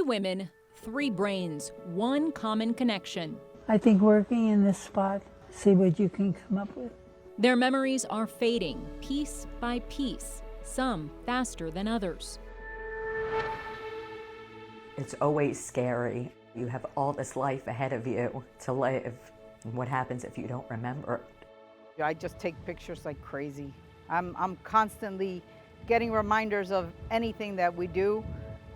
3 women, 3 brains, one common connection. I think working in this spot, see what you can come up with. Their memories are fading, piece by piece, some faster than others. It's always scary. You have all this life ahead of you to live. What happens if you don't remember? I just take pictures like crazy. I'm constantly getting reminders of anything that we do,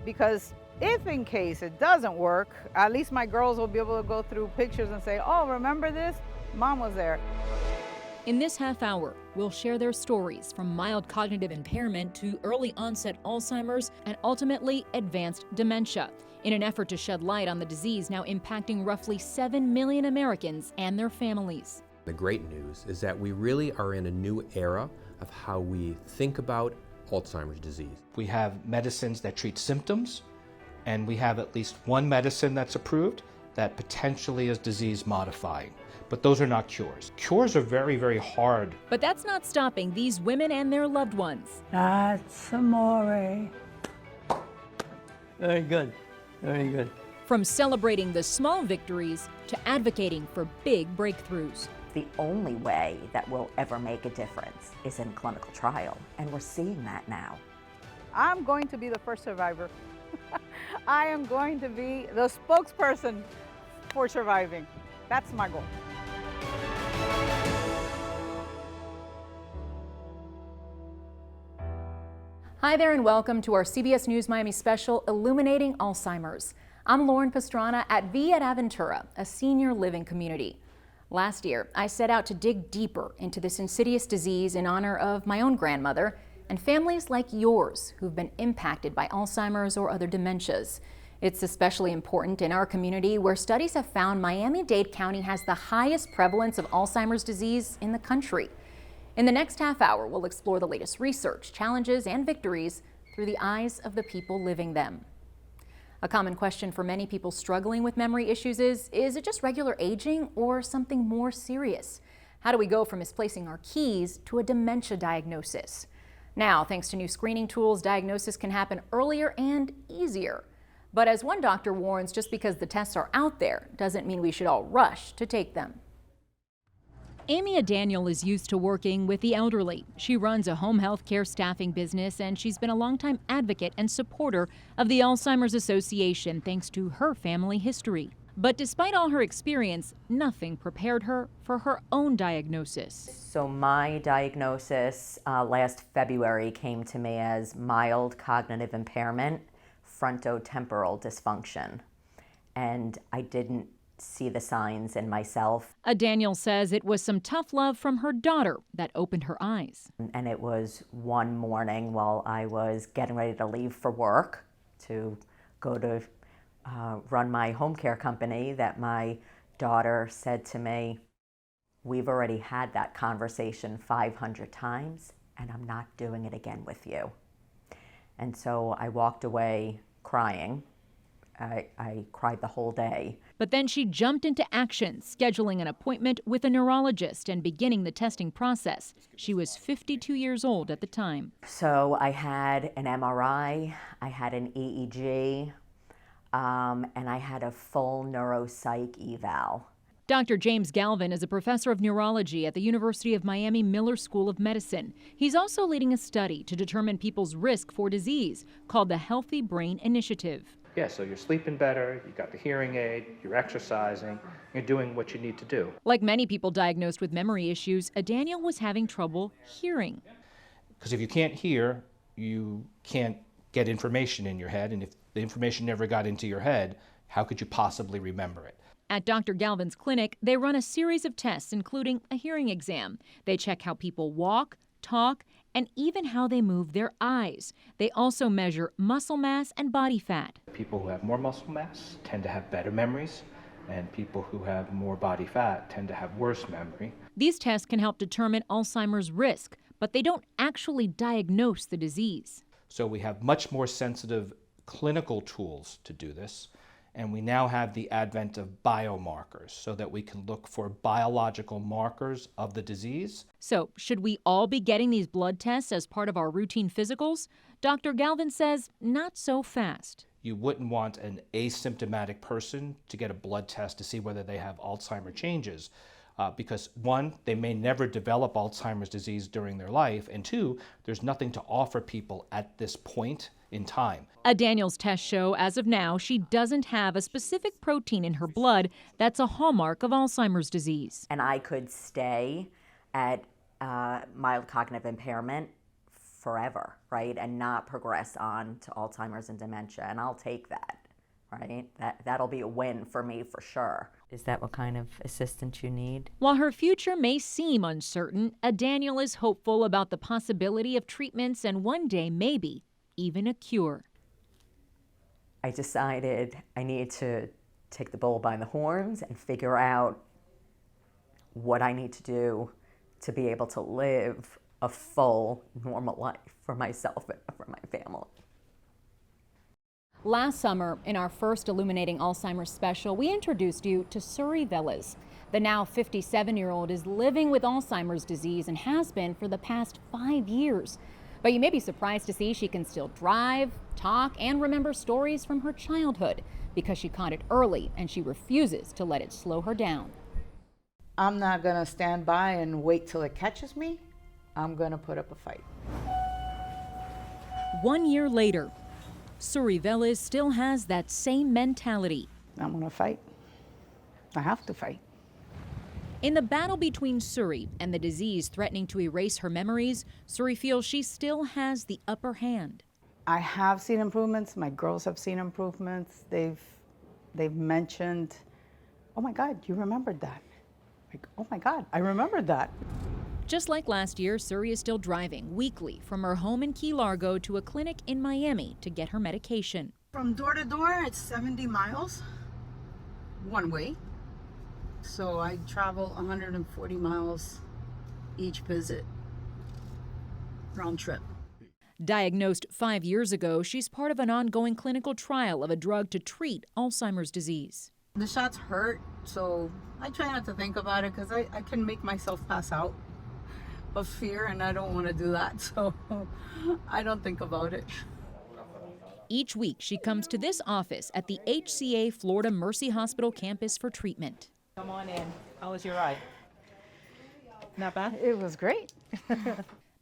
because if in case it doesn't work, at least my girls will be able to go through pictures and say, oh, remember this? Mom was there. In this half hour, we'll share their stories from mild cognitive impairment to early onset Alzheimer's and ultimately advanced dementia, in an effort to shed light on the disease now impacting roughly 7 million Americans and their families. The great news is that we really are in a new era of how we think about Alzheimer's disease. We have medicines that treat symptoms, and we have at least one medicine that's approved that potentially is disease modifying. But those are not cures. Cures are very, very hard. But that's not stopping these women and their loved ones. That's amore. Very good, very good. From celebrating the small victories to advocating for big breakthroughs. The only way that we'll ever make a difference is in clinical trial, and we're seeing that now. I'm going to be the first survivor. I am going to be the spokesperson for surviving. That's my goal. Hi there and welcome to our CBS News Miami special, Illuminating Alzheimer's. I'm Lauren Pastrana at V at Aventura, a senior living community. Last year, I set out to dig deeper into this insidious disease in honor of my own grandmother and families like yours who've been impacted by Alzheimer's or other dementias. It's especially important in our community where studies have found Miami-Dade County has the highest prevalence of Alzheimer's disease in the country. In the next half hour, we'll explore the latest research, challenges, and victories through the eyes of the people living them. A common question for many people struggling with memory issues is it just regular aging or something more serious? How do we go from misplacing our keys to a dementia diagnosis? Now, thanks to new screening tools, diagnosis can happen earlier and easier. But as one doctor warns, just because the tests are out there doesn't mean we should all rush to take them. Amy Daniel is used to working with the elderly. She runs a home health care staffing business, and she's been a longtime advocate and supporter of the Alzheimer's Association thanks to her family history. But despite all her experience, nothing prepared her for her own diagnosis. So my diagnosis last February came to me as mild cognitive impairment, frontotemporal dysfunction, and I didn't see the signs in myself. Daniel says it was some tough love from her daughter that opened her eyes. And it was one morning while I was getting ready to leave for work to go to run my home care company that my daughter said to me, "We've already had that conversation 500 times and I'm not doing it again with you." And so I walked away crying. I cried the whole day. But then she jumped into action, scheduling an appointment with a neurologist and beginning the testing process. She was 52 years old at the time. So I had an MRI, I had an EEG, and I had a full neuropsych eval. Dr. James Galvin is a professor of neurology at the University of Miami Miller School of Medicine. He's also leading a study to determine people's risk for disease called the Healthy Brain Initiative. Yeah, so you're sleeping better, you got the hearing aid, you're exercising, you're doing what you need to do. Like many people diagnosed with memory issues, Daniel was having trouble hearing. Because if you can't hear, you can't get information in your head, and if the information never got into your head, how could you possibly remember it? At Dr. Galvin's clinic, they run a series of tests, including a hearing exam. They check how people walk, talk, and even how they move their eyes. They also measure muscle mass and body fat. People who have more muscle mass tend to have better memories, and people who have more body fat tend to have worse memory. These tests can help determine Alzheimer's risk, but they don't actually diagnose the disease. So we have much more sensitive clinical tools to do this, and we now have the advent of biomarkers so that we can look for biological markers of the disease. So, should we all be getting these blood tests as part of our routine physicals? Dr. Galvin says not so fast. you wouldn't want an asymptomatic person to get a blood test to see whether they have Alzheimer changes. Because one, they may never develop Alzheimer's disease during their life, and two, there's nothing to offer people at this point in time. A Daniels tests show as of now she doesn't have a specific protein in her blood that's a hallmark of Alzheimer's disease. And I could stay at mild cognitive impairment forever, right? And not progress on to Alzheimer's and dementia. And I'll take that, right? That'll be a win for me for sure. Is that what kind of assistance you need? While her future may seem uncertain, Daniel is hopeful about the possibility of treatments and one day maybe even a cure. I decided I needed to take the bull by the horns and figure out what I need to do to be able to live a full, normal life for myself and for my family. Last summer, in our first Illuminating Alzheimer's special, we introduced you to Suri Velez. The now 57-year-old is living with Alzheimer's disease and has been for the past 5 years. But you may be surprised to see she can still drive, talk, and remember stories from her childhood because she caught it early and she refuses to let it slow her down. I'm not gonna stand by and wait till it catches me. I'm gonna put up a fight. 1 year later, Suri Velez still has that same mentality. I'm gonna fight. I have to fight. In the battle between Suri and the disease threatening to erase her memories, Suri feels she still has the upper hand. I have seen improvements. My girls have seen improvements. They've mentioned, oh my God, you remembered that. Like, oh my God, I remembered that. Just like last year, Suri is still driving weekly from her home in Key Largo to a clinic in Miami to get her medication. From door to door, it's 70 miles one way. So I travel 140 miles each visit, round trip. Diagnosed 5 years ago, she's part of an ongoing clinical trial of a drug to treat Alzheimer's disease. The shots hurt, so I try not to think about it because I can make myself pass out of fear, and I don't want to do that, so I don't think about it. Each week, she comes to this office at the HCA Florida Mercy Hospital campus for treatment. Come on in. How was your ride? Not bad? It was great.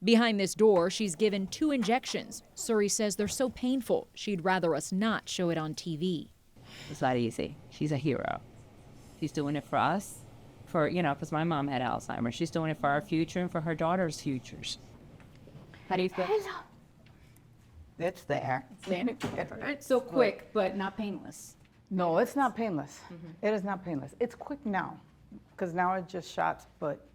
Behind this door, she's given 2 injections. Suri says they're so painful, she'd rather us not show it on TV. It's not easy. She's a hero. She's doing it for us, because my mom had Alzheimer's. She's doing it for our future and for her daughter's futures. How do you feel? It's there. It's so quick, but not painless. No, it's not painless. It is not painless. It's quick now, because now it's just shots, but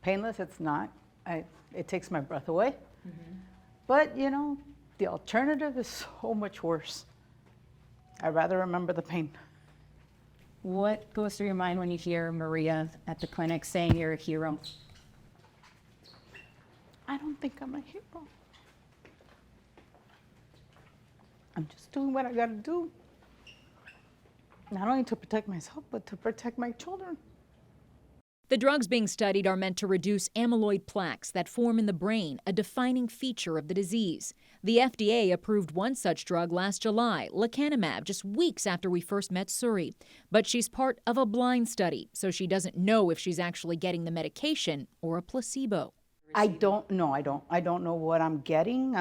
painless it's not. It takes my breath away. But, the alternative is so much worse. I'd rather remember the pain. What goes through your mind when you hear Maria at the clinic saying you're a hero? I don't think I'm a hero. I'm just doing what I gotta do. Not only to protect myself, but to protect my children. The drugs being studied are meant to reduce amyloid plaques that form in the brain, a defining feature of the disease. The FDA approved one such drug last July, lecanemab, just weeks after we first met Suri. But she's part of a blind study, so she doesn't know if she's actually getting the medication or a placebo. I don't know. I don't know what I'm getting.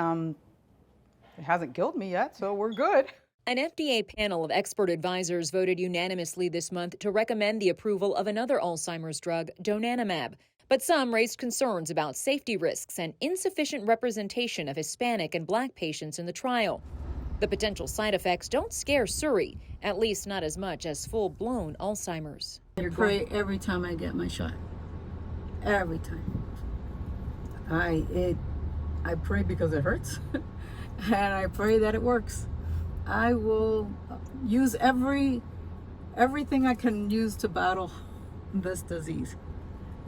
It hasn't killed me yet, so we're good. An FDA panel of expert advisors voted unanimously this month to recommend the approval of another Alzheimer's drug, donanemab. But some raised concerns about safety risks and insufficient representation of Hispanic and Black patients in the trial. The potential side effects don't scare Suri, at least not as much as full-blown Alzheimer's. I pray every time I get my shot. Every time. I pray because it hurts, and I pray that it works. I will use everything I can use to battle this disease.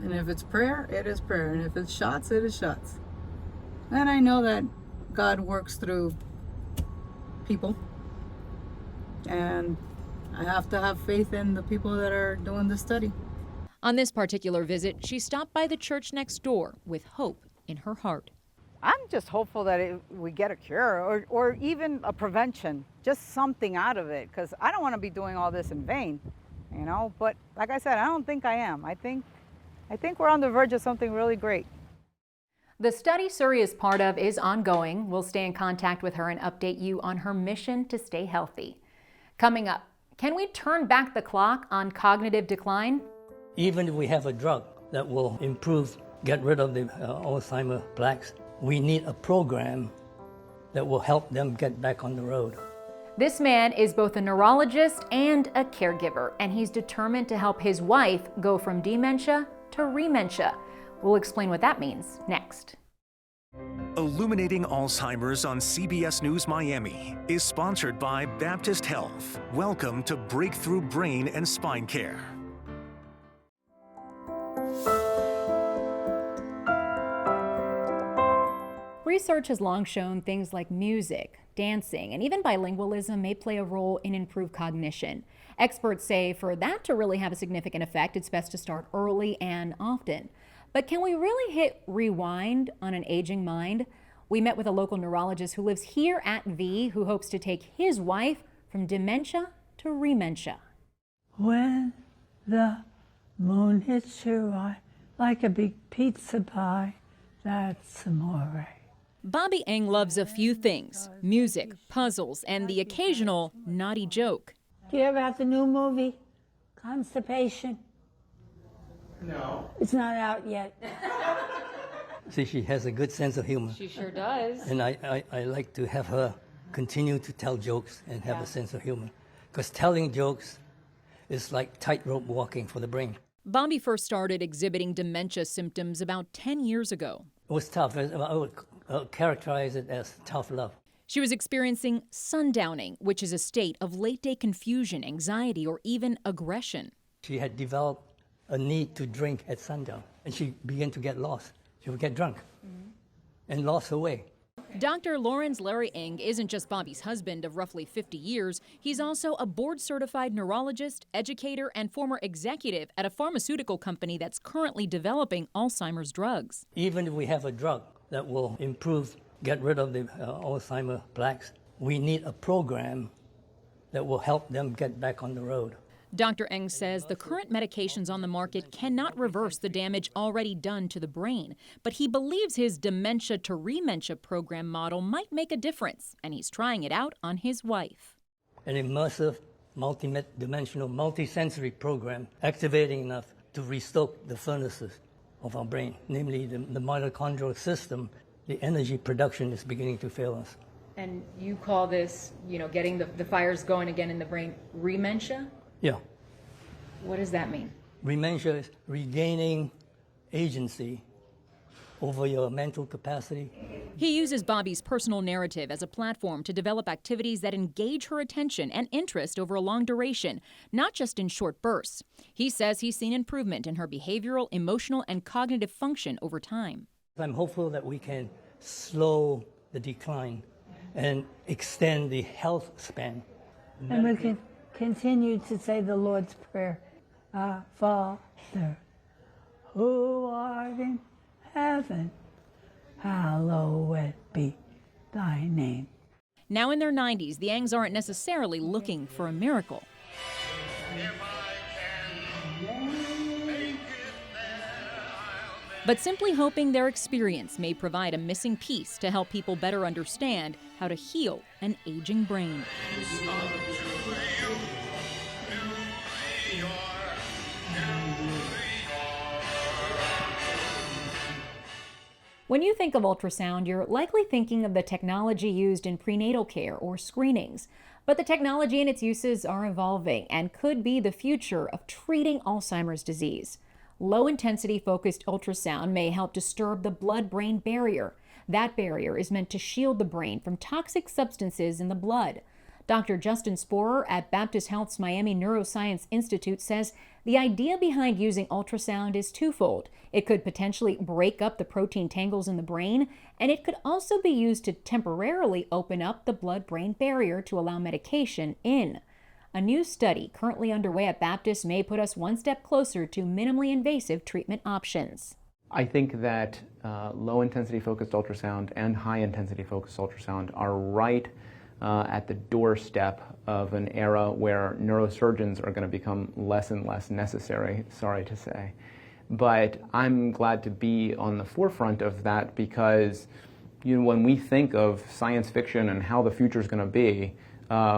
And if it's prayer, it is prayer. And if it's shots, it is shots. And I know that God works through people. And I have to have faith in the people that are doing the study. On this particular visit, she stopped by the church next door with hope in her heart. I'm just hopeful that we get a cure or even a prevention, just something out of it, because I don't want to be doing all this in vain, you know. But like I said, I don't think I am. I think we're on the verge of something really great. The study Suri is part of is ongoing. We'll stay in contact with her and update you on her mission to stay healthy. Coming up, can we turn back the clock on cognitive decline? Even if we have a drug that will improve, get rid of the Alzheimer plaques, we need a program that will help them get back on the road. This man is both a neurologist and a caregiver, and he's determined to help his wife go from dementia to rementia. We'll explain what that means next. Illuminating Alzheimer's on CBS News Miami is sponsored by Baptist Health. Welcome to Breakthrough Brain and Spine Care. Research has long shown things like music, dancing, and even bilingualism may play a role in improved cognition. Experts say for that to really have a significant effect, it's best to start early and often. But can we really hit rewind on an aging mind? We met with a local neurologist who lives here at V, who hopes to take his wife from dementia to rementia. When the moon hits your eye like a big pizza pie, that's amore. Bobby Eng loves a few things: music, puzzles, and the occasional naughty joke. Do you hear about the new movie, Constipation? No. It's not out yet. See, she has a good sense of humor. She sure does. And I like to have her continue to tell jokes and have a sense of humor. Because telling jokes is like tightrope walking for the brain. Bobby first started exhibiting dementia symptoms about 10 years ago. It was tough. I would characterize it as tough love. She was experiencing sundowning, which is a state of late-day confusion, anxiety, or even aggression. She had developed a need to drink at sundown, and she began to get lost. She would get drunk and lost her way. Dr. Lawrence Larry Eng isn't just Bobby's husband of roughly 50 years. He's also a board-certified neurologist, educator, and former executive at a pharmaceutical company that's currently developing Alzheimer's drugs. Even if we have a drug that will improve, get rid of the Alzheimer plaques, we need a program that will help them get back on the road. Dr. Eng says the current medications on the market cannot reverse the damage already done to the brain, but he believes his dementia to rementia program model might make a difference, and he's trying it out on his wife. An immersive, multi-dimensional, multi-sensory program activating enough to restoke the furnaces of our brain, namely the mitochondrial system. The energy production is beginning to fail us. And you call this, getting the fires going again in the brain, rementia? Yeah. What does that mean? Rementia is regaining agency over your mental capacity. He uses Bobby's personal narrative as a platform to develop activities that engage her attention and interest over a long duration, not just in short bursts. He says he's seen improvement in her behavioral, emotional, and cognitive function over time. I'm hopeful that we can slow the decline and extend the health span. And we can continue to say the Lord's Prayer. Our Father, who art in heaven, hallowed be thy name. Now in their 90s, the Engs aren't necessarily looking for a miracle. But simply hoping their experience may provide a missing piece to help people better understand how to heal an aging brain. When you think of ultrasound, you're likely thinking of the technology used in prenatal care or screenings. But the technology and its uses are evolving and could be the future of treating Alzheimer's disease. Low-intensity focused ultrasound may help disturb the blood-brain barrier. That barrier is meant to shield the brain from toxic substances in the blood. Dr. Justin Sporer at Baptist Health's Miami Neuroscience Institute says the idea behind using ultrasound is twofold. It could potentially break up the protein tangles in the brain, and it could also be used to temporarily open up the blood-brain barrier to allow medication in. A new study currently underway at Baptist may put us one step closer to minimally invasive treatment options. I think that low-intensity focused ultrasound and high-intensity focused ultrasound are right at the doorstep of an era where neurosurgeons are going to become less and less necessary, sorry to say. But I'm glad to be on the forefront of that because when we think of science fiction and how the future is going to be,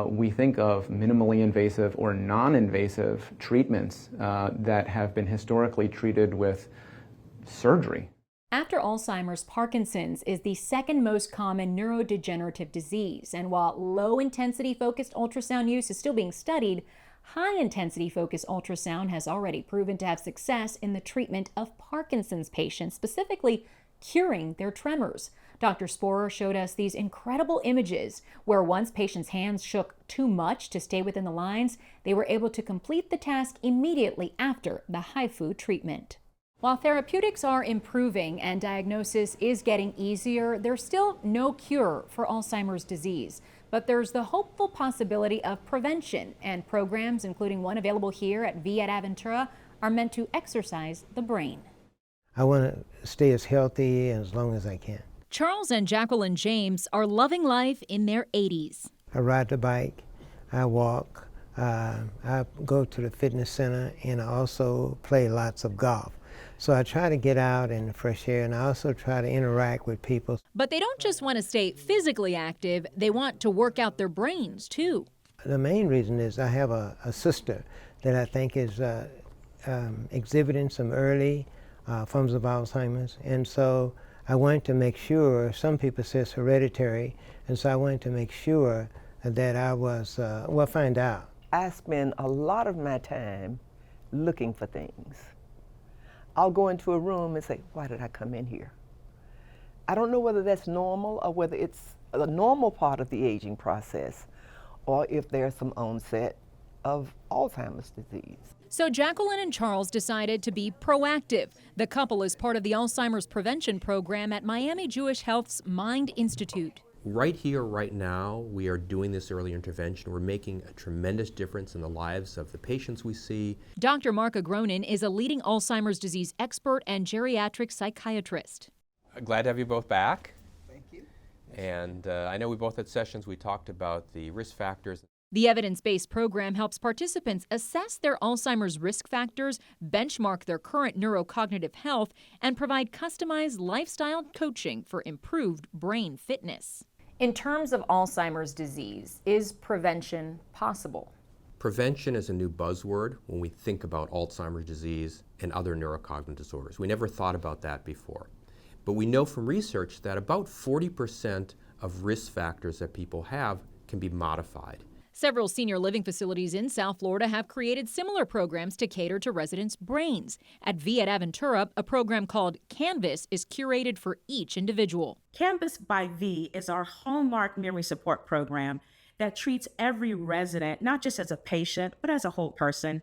we think of minimally invasive or non-invasive treatments that have been historically treated with surgery. After Alzheimer's, Parkinson's is the second most common neurodegenerative disease. And while low-intensity focused ultrasound use is still being studied, high-intensity focused ultrasound has already proven to have success in the treatment of Parkinson's patients, specifically curing their tremors. Dr. Sporer showed us these incredible images where once patients' hands shook too much to stay within the lines, they were able to complete the task immediately after the HIFU treatment. While therapeutics are improving and diagnosis is getting easier, there's still no cure for Alzheimer's disease. But there's the hopeful possibility of prevention, and programs, including one available here at V at Aventura, are meant to exercise the brain. I want to stay as healthy as long as I can. Charles and Jacqueline James are loving life in their 80s. I ride the bike, I walk, I go to the fitness center, and I also play lots of golf. So I try to get out in the fresh air, and I also try to interact with people. But they don't just want to stay physically active, they want to work out their brains too. The main reason is I have a sister that I think is exhibiting some early forms of Alzheimer's, and so I wanted to make sure, some people say it's hereditary, and so I wanted to make sure that I was, find out. I spend a lot of my time looking for things. I'll go into a room and say, why did I come in here? I don't know whether that's normal or whether it's a normal part of the aging process or if there's some onset of Alzheimer's disease. So Jacqueline and Charles decided to be proactive. The couple is part of the Alzheimer's prevention program at Miami Jewish Health's Mind Institute. Right here, right now, we are doing this early intervention. We're making a tremendous difference in the lives of the patients we see. Dr. Mark Agronin is a leading Alzheimer's disease expert and geriatric psychiatrist. Glad to have you both back. Thank you. And I know we both had sessions. We talked about the risk factors. The evidence-based program helps participants assess their Alzheimer's risk factors, benchmark their current neurocognitive health, and provide customized lifestyle coaching for improved brain fitness. In terms of Alzheimer's disease, is prevention possible? Prevention is a new buzzword when we think about Alzheimer's disease and other neurocognitive disorders. We never thought about that before. But we know from research that about 40% of risk factors that people have can be modified. Several senior living facilities in South Florida have created similar programs to cater to residents' brains. At V at Aventura, a program called Canvas is curated for each individual. Canvas by V is our hallmark memory support program that treats every resident not just as a patient, but as a whole person.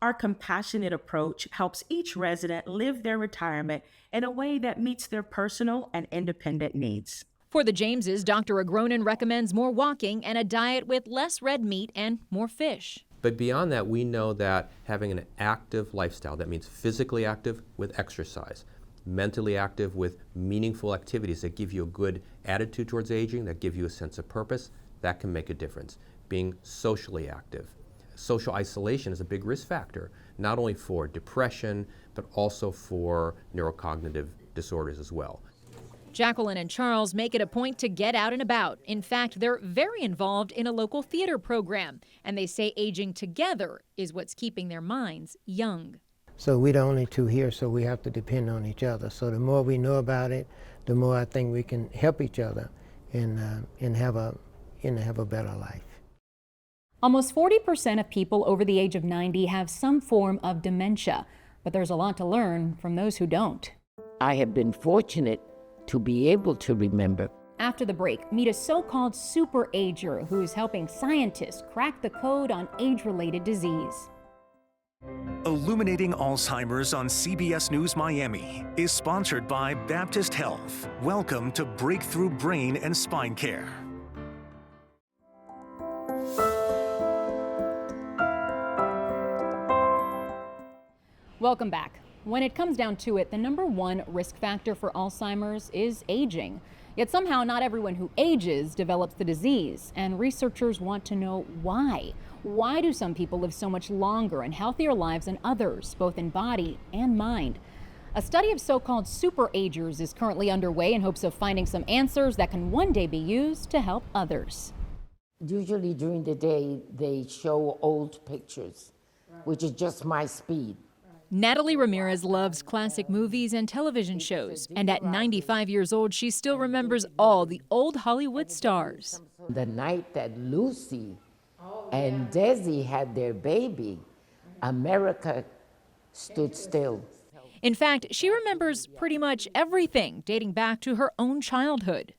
Our compassionate approach helps each resident live their retirement in a way that meets their personal and independent needs. For the Jameses, Dr. Agronin recommends more walking and a diet with less red meat and more fish. But beyond that, we know that having an active lifestyle, that means physically active with exercise, mentally active with meaningful activities that give you a good attitude towards aging, that give you a sense of purpose, that can make a difference. Being socially active. Social isolation is a big risk factor, not only for depression, but also for neurocognitive disorders as well. Jacqueline and Charles make it a point to get out and about. In fact, they're very involved in a local theater program, and they say aging together is what's keeping their minds young. So we're the only two here, so we have to depend on each other. So the more we know about it, the more I think we can help each other and have a better life. Almost 40% of people over the age of 90 have some form of dementia, but there's a lot to learn from those who don't. I have been fortunate to be able to remember. After the break, meet a so-called superager who's helping scientists crack the code on age-related disease. Illuminating Alzheimer's on CBS News Miami is sponsored by Baptist Health. Welcome to Breakthrough Brain and Spine Care. Welcome back. When it comes down to it, the #1 risk factor for Alzheimer's is aging. Yet somehow not everyone who ages develops the disease, and researchers want to know why. Why do some people live so much longer and healthier lives than others, both in body and mind? A study of so-called superagers is currently underway in hopes of finding some answers that can one day be used to help others. Usually during the day, they show old pictures, which is just my speed. Natalie Ramirez loves classic movies and television shows, and at 95 years old, she still remembers all the old Hollywood stars. The night that Lucy and Desi had their baby, America stood still. In fact, she remembers pretty much everything dating back to her own childhood.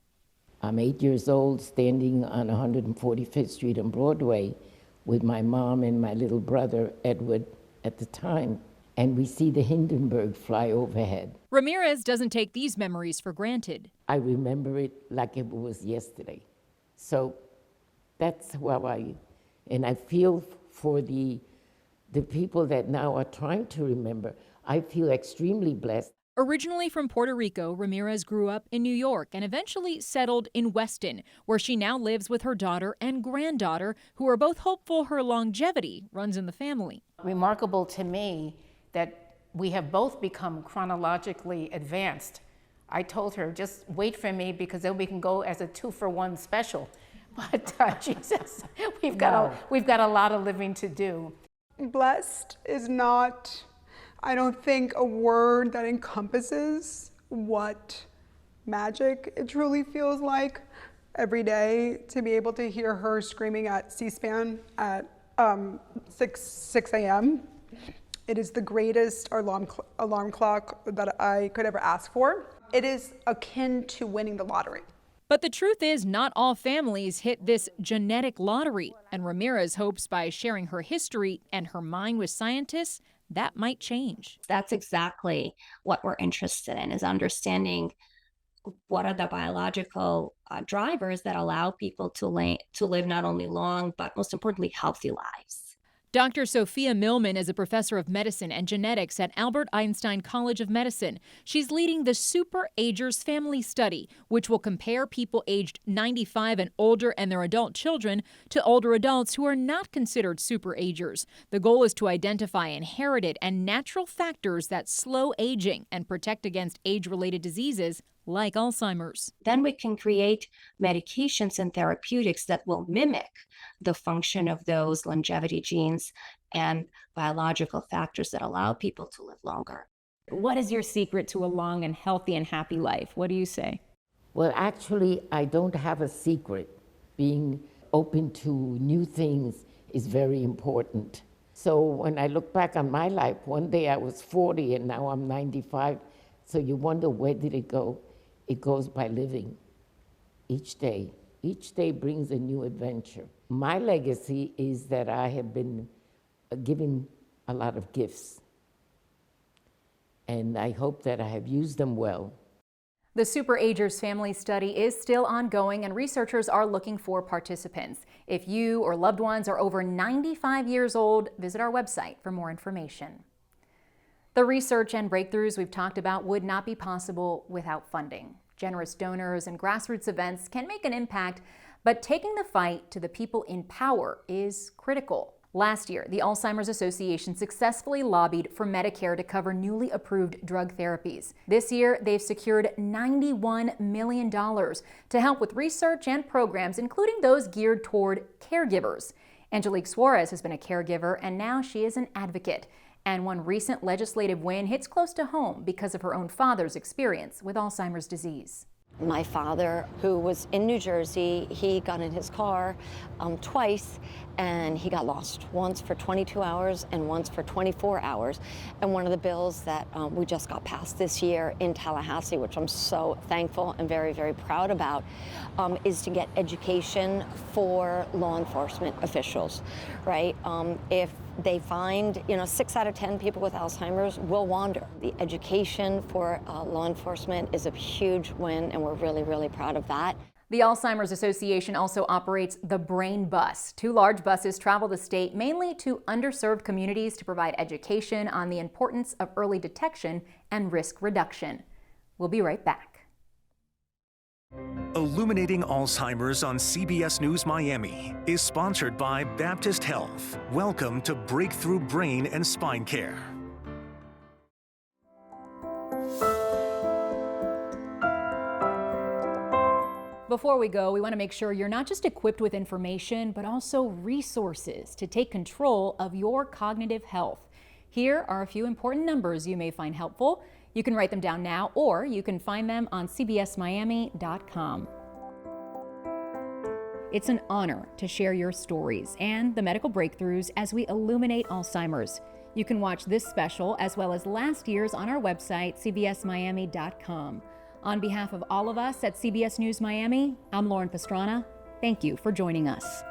I'm 8 years old, standing on 145th Street on Broadway with my mom and my little brother, Edward, at the time. And we see the Hindenburg fly overhead. Ramirez doesn't take these memories for granted. I remember it like it was yesterday. So that's how and I feel for the people that now are trying to remember. I feel extremely blessed. Originally from Puerto Rico, Ramirez grew up in New York and eventually settled in Weston, where she now lives with her daughter and granddaughter, who are both hopeful her longevity runs in the family. Remarkable to me that we have both become chronologically advanced. I told her, just wait for me because then we can go as a 2-for-1 special. But Jesus, we've got a lot of living to do. Blessed is not, I don't think, a word that encompasses what magic it truly feels like every day to be able to hear her screaming at C-SPAN at 6 a.m. It is the greatest alarm clock that I could ever ask for. It is akin to winning the lottery. But the truth is, not all families hit this genetic lottery, and Ramirez hopes by sharing her history and her mind with scientists, that might change. That's exactly what we're interested in, is understanding what are the biological drivers that allow people to live not only long, but most importantly, healthy lives. Dr. Sophia Millman is a professor of medicine and genetics at Albert Einstein College of Medicine. She's leading the Superagers Family Study, which will compare people aged 95 and older and their adult children to older adults who are not considered superagers. The goal is to identify inherited and natural factors that slow aging and protect against age-related diseases like Alzheimer's. Then we can create medications and therapeutics that will mimic the function of those longevity genes and biological factors that allow people to live longer. What is your secret to a long and healthy and happy life? What do you say? Well, actually, I don't have a secret. Being open to new things is very important. So when I look back on my life, one day I was 40 and now I'm 95. So you wonder, where did it go? It goes by living each day. Each day brings a new adventure. My legacy is that I have been given a lot of gifts, and I hope that I have used them well. The Superagers Family Study is still ongoing, and researchers are looking for participants. If you or loved ones are over 95 years old, visit our website for more information. The research and breakthroughs we've talked about would not be possible without funding. Generous donors and grassroots events can make an impact, but taking the fight to the people in power is critical. Last year, the Alzheimer's Association successfully lobbied for Medicare to cover newly approved drug therapies. This year, they've secured $91 million to help with research and programs, including those geared toward caregivers. Angelique Suarez has been a caregiver, and now she is an advocate. And one recent legislative win hits close to home because of her own father's experience with Alzheimer's disease. My father, who was in New Jersey, he got in his car twice and he got lost, once for 22 hours and once for 24 hours. And one of the bills that we just got passed this year in Tallahassee, which I'm so thankful and very, very proud about, is to get education for law enforcement officials, right? If they find, 6 out of 10 people with Alzheimer's will wander. The education for law enforcement is a huge win, and we're really, really proud of that. The Alzheimer's Association also operates the Brain Bus. 2 large buses travel the state mainly to underserved communities to provide education on the importance of early detection and risk reduction. We'll be right back. Illuminating Alzheimer's on CBS News Miami is sponsored by Baptist Health. Welcome to Breakthrough Brain and Spine Care. Before we go, we want to make sure you're not just equipped with information, but also resources to take control of your cognitive health. Here are a few important numbers you may find helpful. You can write them down now, or you can find them on cbsmiami.com. It's an honor to share your stories and the medical breakthroughs as we illuminate Alzheimer's. You can watch this special as well as last year's on our website, cbsmiami.com. On behalf of all of us at CBS News Miami, I'm Lauren Pastrana. Thank you for joining us.